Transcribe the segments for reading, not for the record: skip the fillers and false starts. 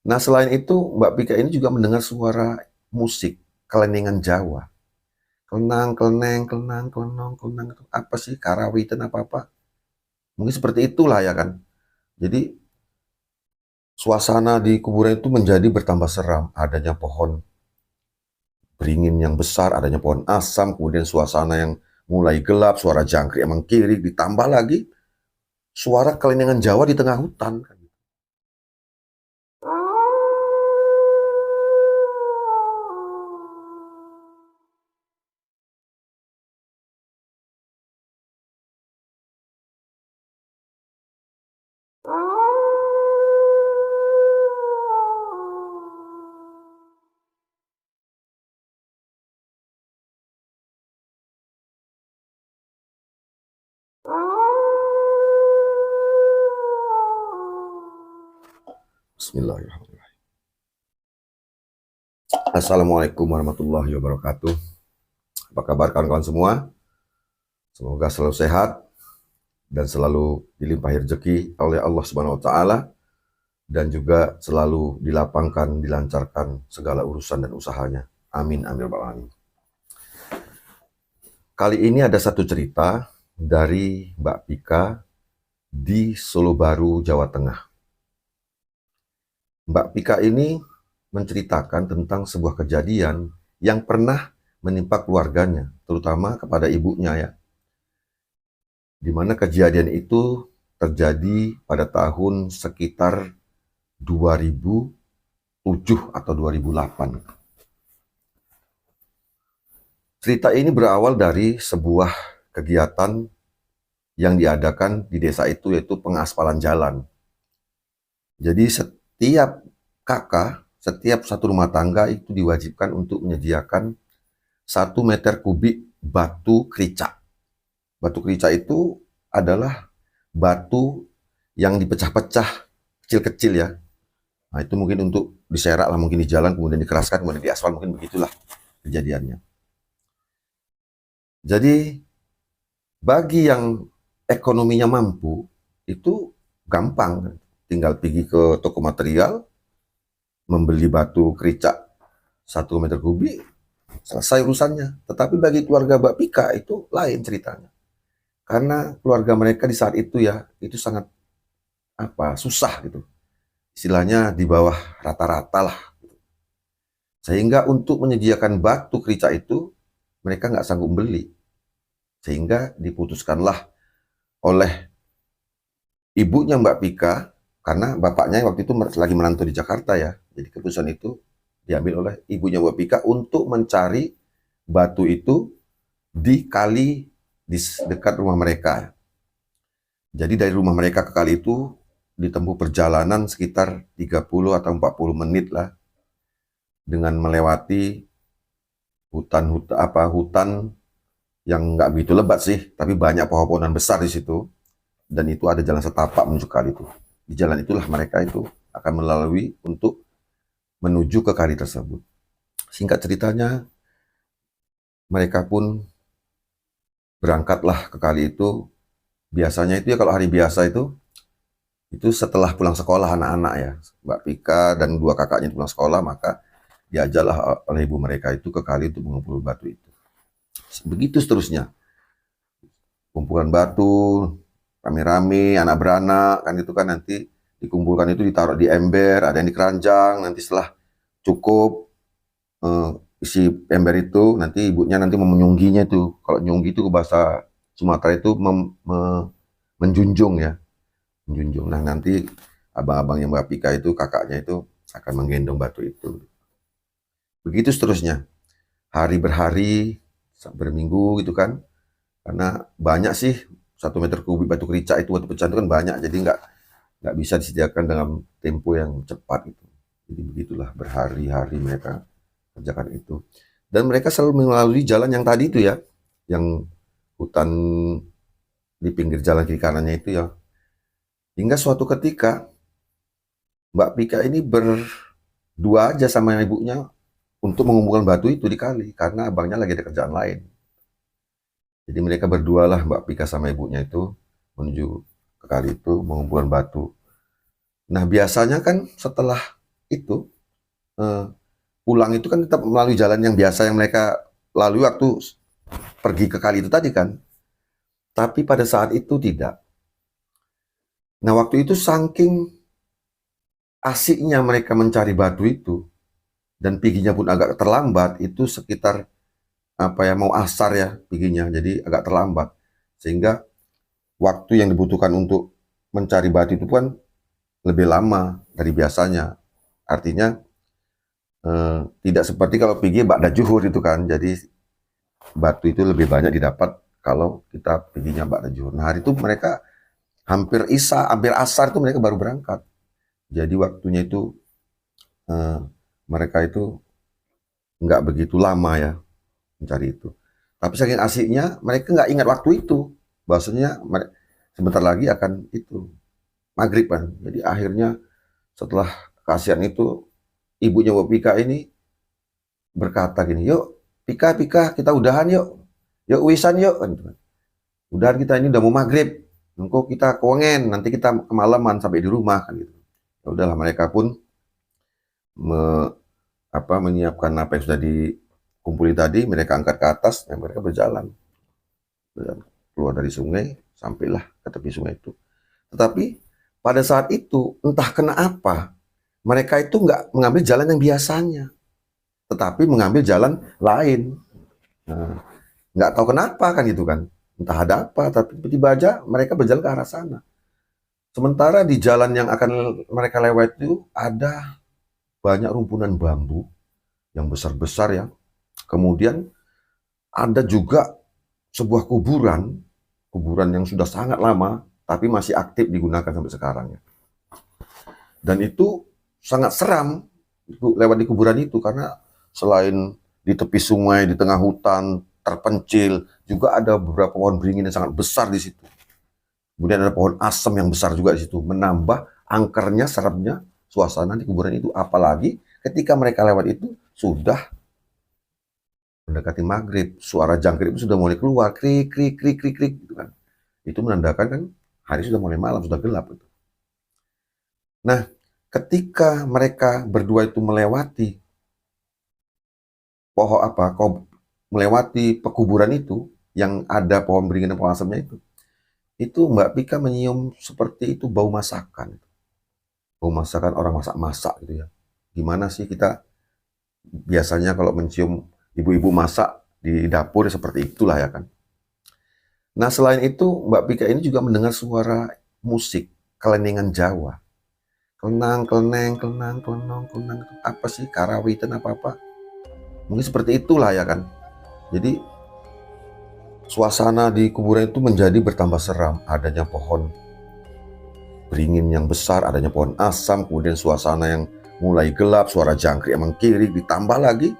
Nah, selain itu, Mbak Pika ini juga mendengar suara musik kelenengan Jawa. Kelenang, keleneng, kelenang, kelenong, kelenang. Itu apa sih? Karawitan apa-apa. Mungkin seperti itulah ya kan. Jadi, suasana di kuburan itu menjadi bertambah seram. Adanya pohon beringin yang besar, adanya pohon asam, kemudian suasana yang mulai gelap, suara jangkrik emang kiri, ditambah lagi suara kelenengan Jawa di tengah hutan. Bismillahirrahmanirrahim. Assalamualaikum warahmatullahi wabarakatuh. Apa kabar kawan-kawan semua? Semoga selalu sehat dan selalu dilimpahi rezeki oleh Allah Subhanahu wa taala dan juga selalu dilapangkan, dilancarkan segala urusan dan usahanya. Amin amin rabbal alamin. Kali ini ada satu cerita dari Mbak Pika di Solo Baru, Jawa Tengah. Mbak Pika ini menceritakan tentang sebuah kejadian yang pernah menimpa keluarganya, terutama kepada ibunya ya. Di mana kejadian itu terjadi pada tahun sekitar 2007 atau 2008. Cerita ini berawal dari sebuah kegiatan yang diadakan di desa itu, yaitu pengaspalan jalan. Jadi setiap satu rumah tangga itu diwajibkan untuk menyediakan 1 meter kubik batu kerica. Batu kerica itu adalah batu yang dipecah-pecah kecil-kecil ya. Nah, itu mungkin untuk diserak lah, mungkin di jalan, kemudian dikeraskan, kemudian diaspal, mungkin begitulah kejadiannya. Jadi, bagi yang ekonominya mampu, itu gampang. Tinggal pergi ke toko material, membeli batu kerica 1 meter kubik, selesai urusannya. Tetapi bagi keluarga Mbak Pika itu lain ceritanya. Karena keluarga mereka di saat itu ya, itu sangat susah gitu. Istilahnya di bawah rata-rata lah. Sehingga untuk menyediakan batu kerica itu, mereka nggak sanggup beli. Sehingga diputuskanlah oleh ibunya Mbak Pika, karena bapaknya waktu itu lagi merantau di Jakarta ya. Jadi keputusan itu diambil oleh ibunya Mbak Pika untuk mencari batu itu di kali di dekat rumah mereka. Jadi dari rumah mereka ke kali itu ditempuh perjalanan sekitar 30 atau 40 menit lah, dengan melewati hutan yang nggak begitu lebat sih, tapi banyak pohon-pohonan besar di situ, dan itu ada jalan setapak menuju kali itu. Di jalan itulah mereka itu akan melalui untuk menuju ke kali tersebut. Singkat ceritanya, mereka pun berangkatlah ke kali itu. Biasanya itu ya, kalau hari biasa itu setelah pulang sekolah anak-anak ya, Mbak Pika dan 2 kakaknya pulang sekolah, maka diajaklah oleh ibu mereka itu ke kali untuk mengumpul batu itu. Begitu seterusnya, kumpulan batu, rame-rame, anak beranak, kan itu kan nanti dikumpulkan itu ditaruh di ember, ada yang di keranjang, nanti setelah cukup isi ember itu, nanti ibunya nanti menyungginya itu. Kalau nyunggi itu ke bahasa Sumatera itu menjunjung ya, menjunjung. Nah nanti abang-abang yang Mbak Pika itu, kakaknya itu akan menggendong batu itu. Begitu seterusnya, hari berhari, berminggu gitu kan, karena banyak sih 1 meter kubik batu kerica itu, batu pecahan itu kan banyak, jadi nggak bisa disediakan dalam tempo yang cepat itu. Jadi begitulah berhari-hari mereka kerjakan itu. Dan mereka selalu melalui jalan yang tadi itu ya, yang hutan di pinggir jalan kiri kanannya itu ya. Hingga suatu ketika Mbak Pika ini berdua aja sama ibunya untuk mengumpulkan batu itu di kali, karena abangnya lagi ada kerjaan lain. Jadi mereka berdua lah, Mbak Pika sama ibunya itu, menuju ke kali itu mengumpulkan batu. Nah biasanya kan setelah itu eh, pulang itu kan tetap melalui jalan yang biasa yang mereka lalui waktu pergi ke kali itu tadi kan. Tapi pada saat itu tidak. Nah, waktu itu saking asiknya mereka mencari batu itu, dan piginya pun agak terlambat, itu sekitar apa ya, mau asar ya piginya, jadi agak terlambat. Sehingga waktu yang dibutuhkan untuk mencari batu itu kan lebih lama dari biasanya. Artinya tidak seperti kalau pergi ba'da juhur itu kan. Jadi batu itu lebih banyak didapat kalau kita perginya ba'da juhur. Nah, hari itu mereka hampir isya, hampir asar itu mereka baru berangkat. Jadi waktunya itu eh, mereka itu nggak begitu lama ya mencari itu. Tapi saking asiknya mereka nggak ingat waktu itu. Bahwasanya sebentar lagi akan itu maghrib kan. Jadi akhirnya setelah kasihan itu, ibunya Bu Pika ini berkata gini, yuk Pika, Pika, kita udahan yuk. Yuk wisan yuk. Kan, gitu kan. Udahan kita, ini udah mau maghrib. Engkau kita kewengen, nanti kita kemalaman sampai di rumah kan gitu. Ya udahlah, mereka pun menyiapkan apa yang sudah dikumpuli tadi, mereka angkat ke atas dan mereka berjalan keluar dari sungai, sampailah ke tepi sungai itu. Tetapi pada saat itu entah kenapa mereka itu nggak mengambil jalan yang biasanya, tetapi mengambil jalan lain. Nah, nggak tahu kenapa kan gitu kan, entah ada apa, tapi tiba-tiba aja mereka berjalan ke arah sana. Sementara di jalan yang akan mereka lewat itu ada banyak rumpunan bambu yang besar-besar ya. Kemudian ada juga sebuah kuburan, kuburan yang sudah sangat lama, tapi masih aktif digunakan sampai sekarang ya. Dan itu sangat seram lewat di kuburan itu, karena selain di tepi sungai, di tengah hutan, terpencil, juga ada beberapa pohon beringin yang sangat besar di situ. Kemudian ada pohon asem yang besar juga di situ, menambah angkernya, seramnya suasana di kuburan itu. Apalagi ketika mereka lewat itu sudah mendekati maghrib, suara jangkrik itu sudah mulai keluar, krik krik krik krik krik gitu kan. Itu menandakan kan hari sudah mulai malam, sudah gelap gitu. Nah, ketika mereka berdua itu melewati pohon apa, melewati pekuburan itu yang ada pohon beringin dan pohon asemnya itu Mbak Pika menyium seperti itu bau masakan. Bau masakan orang masak-masak gitu ya. Gimana sih kita biasanya kalau mencium ibu-ibu masak di dapur seperti itulah ya kan. Nah, selain itu Mbak Pika ini juga mendengar suara musik kelenengan Jawa. Kelenang, keleneng, kelenang, kelenong, kelenang. Apa sih, karawitan apa-apa. Mungkin seperti itulah ya kan. Jadi suasana di kuburan itu menjadi bertambah seram. Adanya pohon beringin yang besar, adanya pohon asam, kemudian suasana yang mulai gelap, suara jangkrik yang mengkirik, ditambah lagi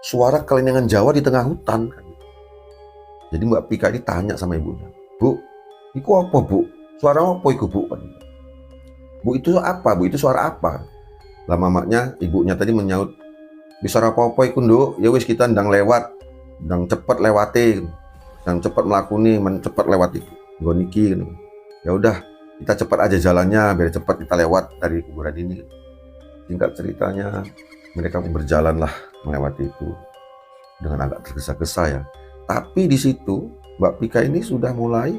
suara kelenengan Jawa di tengah hutan. Jadi Mbak Pika ini tanya sama ibunya, Bu, itu apa Bu? Suara apa itu Bu? Bu, itu apa Bu? Itu suara apa? Lah mamaknya, ibunya tadi menyaut, bisa apa-apa iku nduk, ya wis kita ndang lewat, ndang cepet lewati, ndang cepet melakuni, cepet lewati nggo niki. Ya udah, kita cepat aja jalannya biar cepat kita lewat dari kuburan ini. Singkat ceritanya, mereka pun berjalanlah melewati itu dengan agak tergesa-gesa ya. Tapi di situ Mbak Pika ini sudah mulai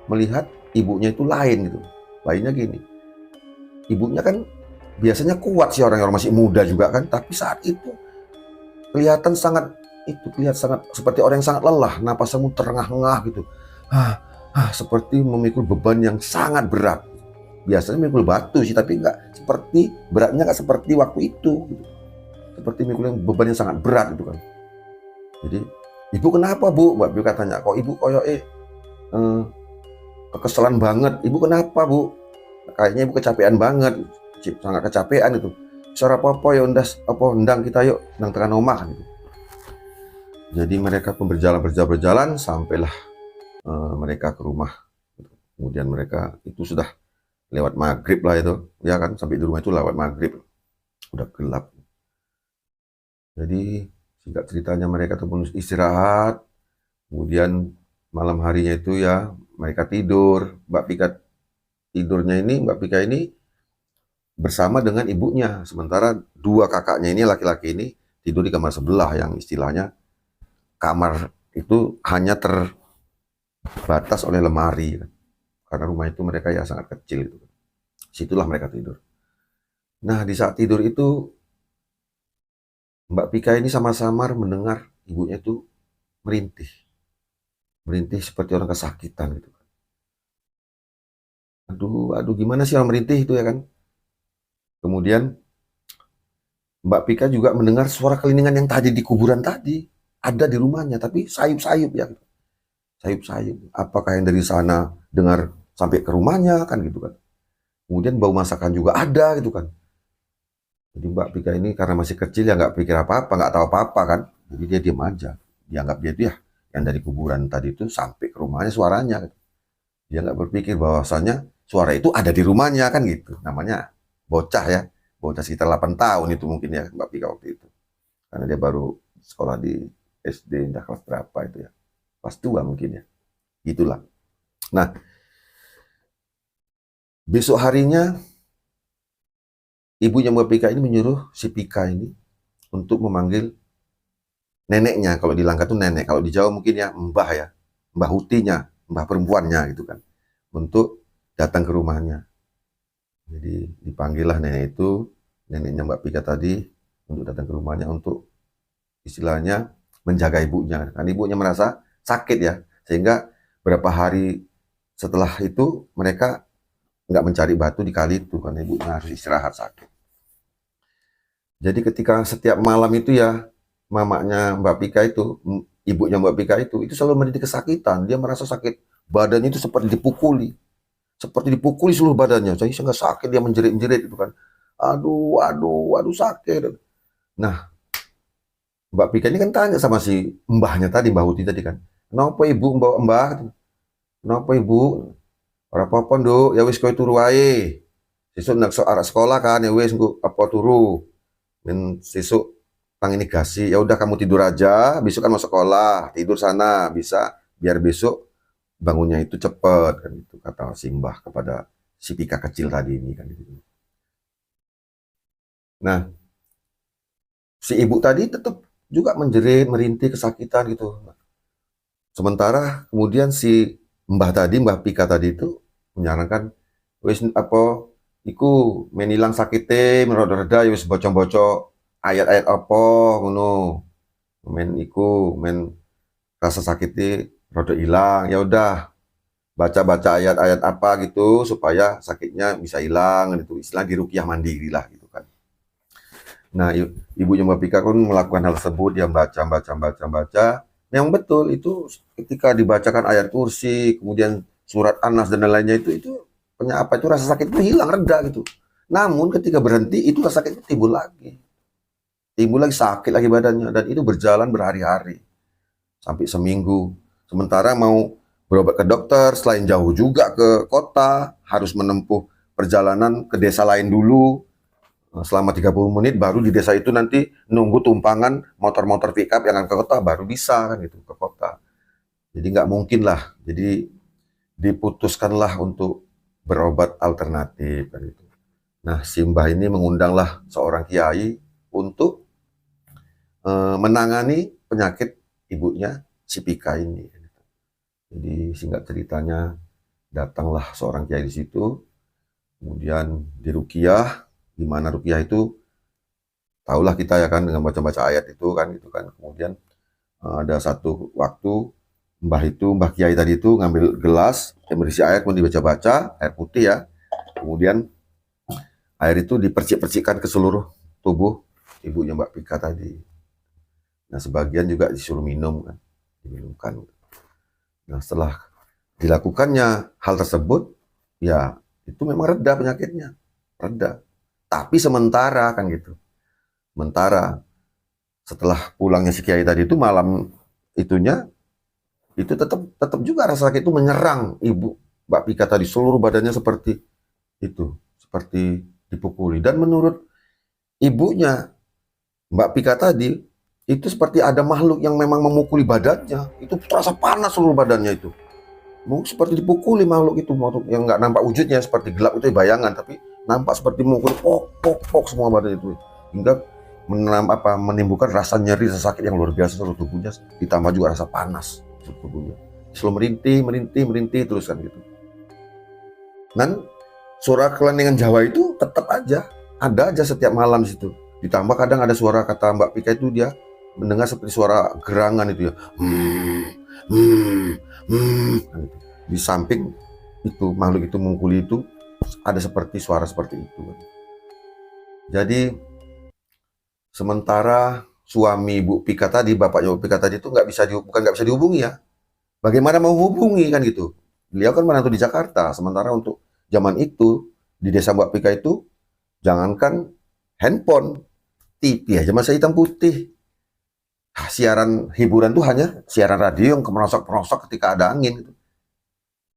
melihat ibunya itu lain gitu. Lainnya gini, ibunya kan biasanya kuat sih, orang masih muda juga kan, tapi saat itu kelihatan sangat seperti orang yang sangat lelah, napasnya terengah-engah gitu. Seperti memikul beban yang sangat berat. Biasanya memikul batu sih, tapi beratnya nggak seperti waktu itu gitu. Seperti memikul beban yang sangat berat gitu kan. Jadi, ibu kenapa Bu? Mbak Pika tanya, kok ibu kekesalan banget. Ibu kenapa Bu? Kayaknya ibu kecapean banget, sangat kecapean itu. Suara apa ya ndang kita yuk, ndang tekan omah gitu. Jadi mereka pun berjalan sampailah mereka ke rumah. Kemudian mereka itu sudah lewat maghrib lah itu, ya kan, sampai di rumah itu lewat maghrib, udah gelap. Jadi singkat ceritanya mereka pun istirahat, kemudian malam harinya itu ya mereka tidur. Mbak Pika ini bersama dengan ibunya. Sementara dua kakaknya ini, laki-laki ini, tidur di kamar sebelah yang istilahnya kamar itu hanya terbatas oleh lemari. Karena rumah itu mereka ya sangat kecil. Situlah mereka tidur. Nah, di saat tidur itu Mbak Pika ini sama-sama mendengar ibunya itu merintih. Merintih seperti orang kesakitan gitu. Aduh, aduh, gimana sih orang merintih itu ya kan? Kemudian Mbak Pika juga mendengar suara kelintingan yang tadi di kuburan tadi. Ada di rumahnya, tapi sayup-sayup ya. Sayup-sayup. Apakah yang dari sana dengar sampai ke rumahnya kan gitu kan. Kemudian bau masakan juga ada gitu kan. Jadi Mbak Pika ini karena masih kecil ya nggak pikir apa-apa, nggak tahu apa-apa kan. Jadi dia diam aja. Dianggap dia itu ya yang dari kuburan tadi itu sampai ke rumahnya suaranya. Gitu. Dia nggak berpikir bahwasanya suara itu ada di rumahnya kan gitu. Namanya bocah ya. Bocah sekitar 8 tahun itu mungkin ya Mbak Pika waktu itu. Karena dia baru sekolah di SD, entah kelas berapa itu ya. Kelas 2 mungkin ya. Gitulah. Nah, besok harinya ibunya Mbak Pika ini menyuruh si Pika ini untuk memanggil neneknya. Kalau di Langkat itu nenek, kalau di Jawa mungkin ya mbah ya, mbah hutinya, mbah perempuannya gitu kan, untuk datang ke rumahnya. Jadi dipanggillah nenek itu, neneknya Mbak Pika tadi, untuk datang ke rumahnya untuk istilahnya menjaga ibunya. Kan ibunya merasa sakit ya, sehingga berapa hari setelah itu mereka nggak mencari batu di kali itu, karena ibunya harus istirahat sakit. Jadi ketika setiap malam itu ya, mamanya Mbak Pika itu, ibunya Mbak Pika itu selalu menjadi kesakitan. Dia merasa sakit, badannya itu seperti dipukuli seluruh badannya. Jadi nggak sakit, dia menjerit-jerit itu kan. Aduh, aduh, aduh sakit. Nah, Mbak Pika ini kan tanya sama si mbahnya tadi, Mbah Huti tadi kan. Kenapa ibu, mbah? Kenapa ibu? Ora apa-apa, Nduk. Ya wis kowe turu wae. Sesuk nak arek sekolah kan, ya wis engko apa turu. Men sesuk tang ini gasi. Ya udah kamu tidur aja, besok kan mau sekolah. Tidur sana bisa biar besok bangunnya itu cepet kan itu kata si mbah kepada si Pika kecil tadi ini kan gitu. Nah, si ibu tadi tetap juga menjerit, merintih kesakitan gitu. Sementara kemudian si mbah tadi, Mbah Pika tadi itu menyarankan, wis apa, iku menilang sakite, mereda-reda, ya wis bocok-bocok ayat-ayat apa, ngono. Men iku, men rasa sakitnya rada hilang, ya udah baca-baca ayat-ayat apa gitu supaya sakitnya bisa hilang gitu, istilah diruqyah mandiri lah gitu kan. Nah, ibunya Mbak Pika pun melakukan hal tersebut, dia baca. Yang betul itu ketika dibacakan ayat kursi, kemudian surat An-Nas dan lainnya itu apa itu rasa sakit itu hilang, reda gitu. Namun ketika berhenti itu rasa sakit itu timbul lagi sakit lagi badannya dan itu berjalan berhari-hari sampai seminggu. Sementara mau berobat ke dokter, selain jauh juga ke kota, harus menempuh perjalanan ke desa lain dulu, selama 30 menit baru di desa itu nanti nunggu tumpangan motor-motor pickup yang akan ke kota baru bisa kan itu ke kota. Jadi nggak mungkin lah. Jadi diputuskanlah untuk berobat alternatif kan itu. Nah, Simbah ini mengundanglah seorang kiai untuk menangani penyakit ibunya si Pika ini. Jadi singkat ceritanya datanglah seorang kiai di situ, kemudian diruqyah, di mana ruqyah itu tahulah kita ya kan dengan baca-baca ayat itu kan gitu kan. Kemudian ada satu waktu Mbah Kiai tadi itu ngambil gelas yang berisi air pun dibaca-baca, air putih ya. Kemudian air itu dipercik-percikkan ke seluruh tubuh ibunya Mbak Pika tadi. Nah, sebagian juga disuruh minum kan, diminumkan. Nah, setelah dilakukannya hal tersebut, ya itu memang reda penyakitnya, reda. Tapi sementara kan gitu. Sementara setelah pulangnya si Kiai tadi itu malam itunya itu tetap juga rasa sakit itu menyerang ibu Mbak Pika tadi, seluruh badannya seperti itu, seperti dipukuli. Dan menurut ibunya Mbak Pika tadi itu seperti ada makhluk yang memang memukuli badannya, itu terasa panas seluruh badannya itu. Mau seperti dipukuli makhluk itu, makhluk yang nggak nampak wujudnya, seperti gelap itu bayangan, tapi nampak seperti mukul, pok pok pok semua badan itu, hingga menimbulkan rasa nyeri, rasa sakit yang luar biasa seluruh tubuhnya, ditambah juga rasa panas seluruh tubuhnya, selalu merintih merintih merintih terus kan gitu. Dan suara kelenengan Jawa itu tetap aja ada aja setiap malam di situ. Ditambah kadang ada suara, kata Mbak Pika itu, dia mendengar seperti suara gerangan itu ya, kan gitu. Di samping itu makhluk itu mengkuli itu ada seperti suara seperti itu. Jadi sementara suami Bu Pika tadi, bapaknya Bu Pika tadi itu bukan nggak bisa dihubungi ya. Bagaimana mau hubungi kan gitu? Beliau kan menantu di Jakarta. Sementara untuk zaman itu di desa Mbak Pika itu, jangankan handphone, TV aja masih hitam putih. Siaran hiburan tuh hanya siaran radio yang kemerosok-merosok ketika ada angin.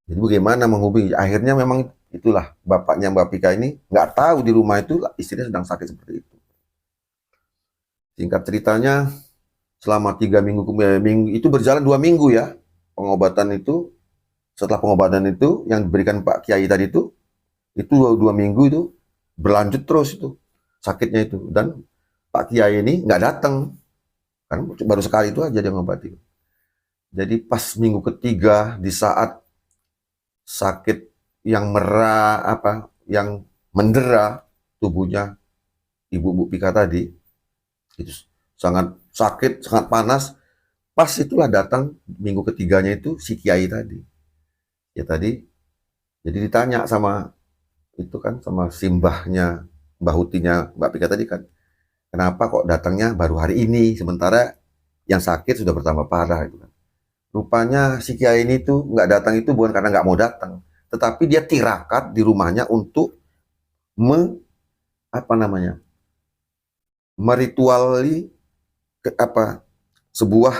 Jadi bagaimana menghubungi? Akhirnya memang itulah bapaknya Mbak Pika ini nggak tahu di rumah itu istrinya sedang sakit seperti itu. Singkat ceritanya, selama 3 minggu, itu berjalan 2 minggu ya pengobatan itu. Setelah pengobatan itu yang diberikan Pak Kiai tadi itu 2 minggu itu berlanjut terus itu sakitnya itu, dan Pak Kiai ini nggak datang kan, baru sekali itu aja dia ngobati. Jadi pas minggu ketiga, di saat sakit yang yang mendera tubuhnya Ibu Bu Pika tadi, itu sangat sakit, sangat panas. Pas itulah datang minggu ketiganya itu si Kiai tadi. Ya tadi, jadi ditanya sama itu kan, sama simbahnya, Mbah Hutinya Mbak Pika tadi kan, kenapa kok datangnya baru hari ini, sementara yang sakit sudah bertambah parah itu kan. Rupanya si Kiai ini tuh nggak datang itu bukan karena nggak mau datang, tetapi dia tirakat di rumahnya untuk merituali sebuah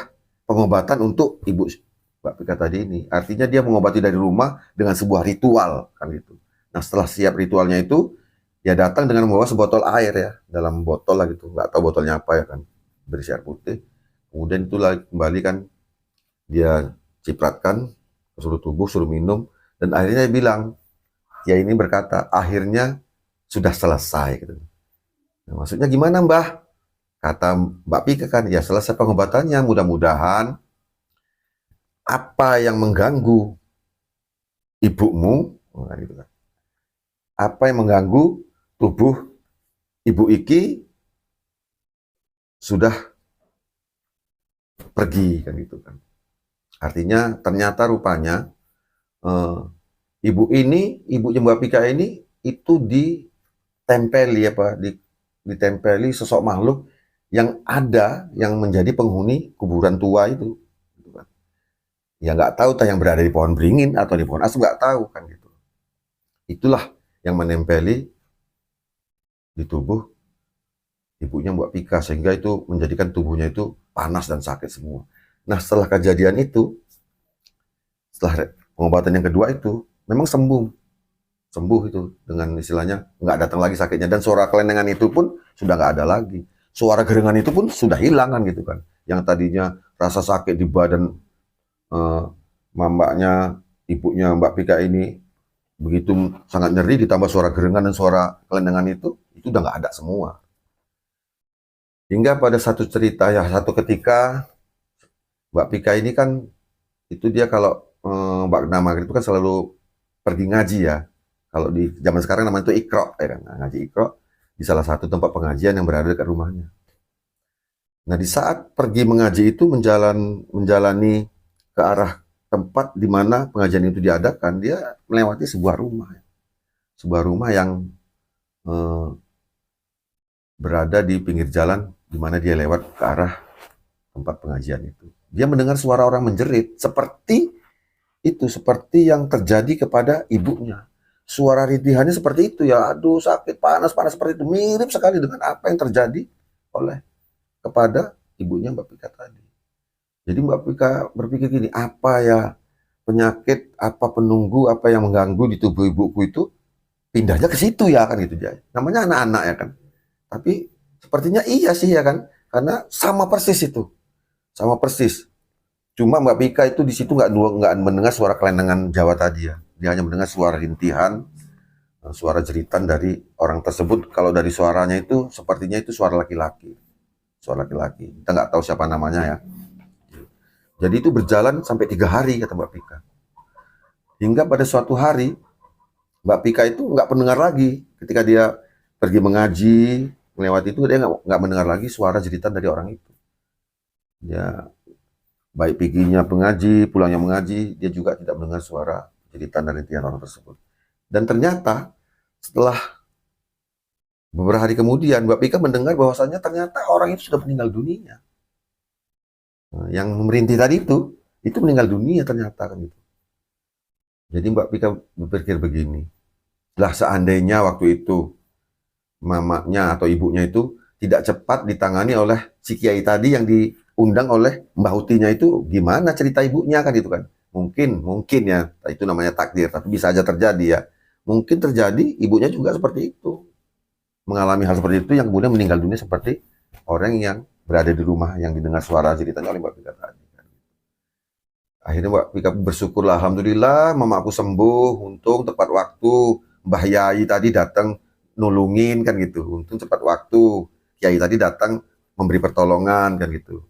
pengobatan untuk Ibu Mbak Pika tadi ini. Artinya dia mengobati dari rumah dengan sebuah ritual kan gitu. Nah setelah siap ritualnya itu, dia datang dengan membawa sebotol air ya, dalam botol lah gitu, nggak tahu botolnya apa ya kan, berisi air putih. Kemudian itulah kembali kan dia cipratkan ke seluruh tubuh, suruh minum, dan akhirnya dia bilang, ya ini berkata, akhirnya sudah selesai gitu. Nah, maksudnya gimana Mbah? Kata Mbak Pika kan, ya selesai pengobatannya, mudah-mudahan apa yang mengganggu ibumu, gitu kan, apa yang mengganggu tubuh Ibu Iki sudah pergi kan gitu kan. Artinya ternyata rupanya ibunya Mbak Pika ini itu ditempeli sosok makhluk yang menjadi penghuni kuburan tua itu. Gitu kan. Ya nggak tahu yang berada di pohon beringin atau di pohon asem, nggak tahu kan gitu. Itulah yang menempeli di tubuh ibunya Mbak Pika, sehingga itu menjadikan tubuhnya itu panas dan sakit semua. Nah setelah kejadian itu, setelah pengobatan yang kedua itu, memang sembuh itu, dengan istilahnya nggak datang lagi sakitnya, dan suara kelenengan itu pun sudah nggak ada lagi, suara gerengan itu pun sudah hilang kan gitu kan. Yang tadinya rasa sakit di badan mamanya, ibunya Mbak Pika ini begitu sangat nyeri, ditambah suara gerengan dan suara kelenengan itu udah nggak ada semua. Hingga pada satu ketika Mbak Pika ini kan, itu dia kalau Mbak Nama itu kan selalu pergi ngaji ya. Kalau di zaman sekarang namanya itu ikro, ya kan? Nah, ngaji ikro di salah satu tempat pengajian yang berada dekat rumahnya. Nah di saat pergi mengaji itu, menjalani ke arah tempat di mana pengajian itu diadakan, dia melewati sebuah rumah yang berada di pinggir jalan, di mana dia lewat ke arah tempat pengajian itu. Dia mendengar suara orang menjerit, seperti yang terjadi kepada ibunya. Suara rintihannya seperti itu ya, aduh sakit, panas seperti itu, mirip sekali dengan apa yang terjadi kepada ibunya Mbak Pika tadi. Jadi Mbak Pika berpikir gini, apa ya penyakit, apa penunggu, apa yang mengganggu di tubuh ibuku itu, pindahnya ke situ ya kan gitu ya. Namanya anak-anak ya kan. Tapi sepertinya iya sih ya kan, karena sama persis itu. Sama persis. Cuma Mbak Pika itu di situ nggak mendengar suara kelenengan Jawa tadi ya. Dia hanya mendengar suara rintihan, suara jeritan dari orang tersebut. Kalau dari suaranya itu sepertinya itu suara laki-laki. Suara laki-laki. Kita nggak tahu siapa namanya ya. Jadi itu berjalan sampai 3 hari kata Mbak Pika. Hingga pada suatu hari Mbak Pika itu nggak mendengar lagi. Ketika dia pergi mengaji, melewati itu dia nggak mendengar lagi suara jeritan dari orang itu. Dia baik perginya mengaji, pulangnya mengaji, dia juga tidak mendengar suara jeritan dan rintihan orang tersebut. Dan ternyata setelah beberapa hari kemudian Mbak Pika mendengar bahwasannya ternyata orang itu sudah meninggal dunia. Nah, yang merintih tadi itu meninggal dunia ternyata kan gitu. Jadi Mbak Pika berpikir begini, lah seandainya waktu itu mamanya atau ibunya itu tidak cepat ditangani oleh si kiai tadi yang diundang oleh Mbah Utinya, itu gimana cerita ibunya kan itu kan. Mungkin ya, itu namanya takdir, tapi bisa aja terjadi ya. Mungkin terjadi ibunya juga seperti itu. Mengalami hal seperti itu yang kemudian meninggal dunia seperti orang yang berada di rumah yang didengar suara ceritanya oleh Mbak Pika tadi. Akhirnya Mbak Pika bersyukurlah, alhamdulillah mama aku sembuh, untung tepat waktu Mbah Yai tadi datang nulungin kan gitu, untung tepat waktu Kiai tadi datang memberi pertolongan kan gitu.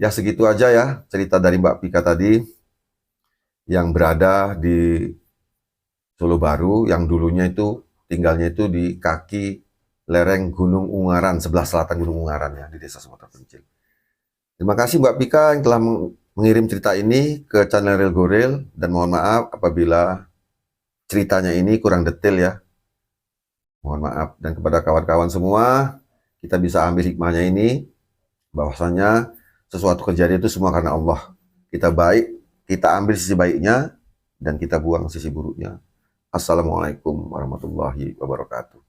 Ya segitu aja ya cerita dari Mbak Pika tadi yang berada di Solo Baru, yang dulunya itu tinggalnya itu di kaki lereng Gunung Ungaran, sebelah selatan Gunung Ungaran ya, di desa Sumatera Pencil. Terima kasih Mbak Pika yang telah mengirim cerita ini ke channel Real Goril, dan mohon maaf apabila ceritanya ini kurang detail ya. Mohon maaf. Dan kepada kawan-kawan semua, kita bisa ambil hikmahnya ini, bahwasanya sesuatu kejadian itu semua karena Allah. Kita baik, kita ambil sisi baiknya, dan kita buang sisi buruknya. Assalamualaikum warahmatullahi wabarakatuh.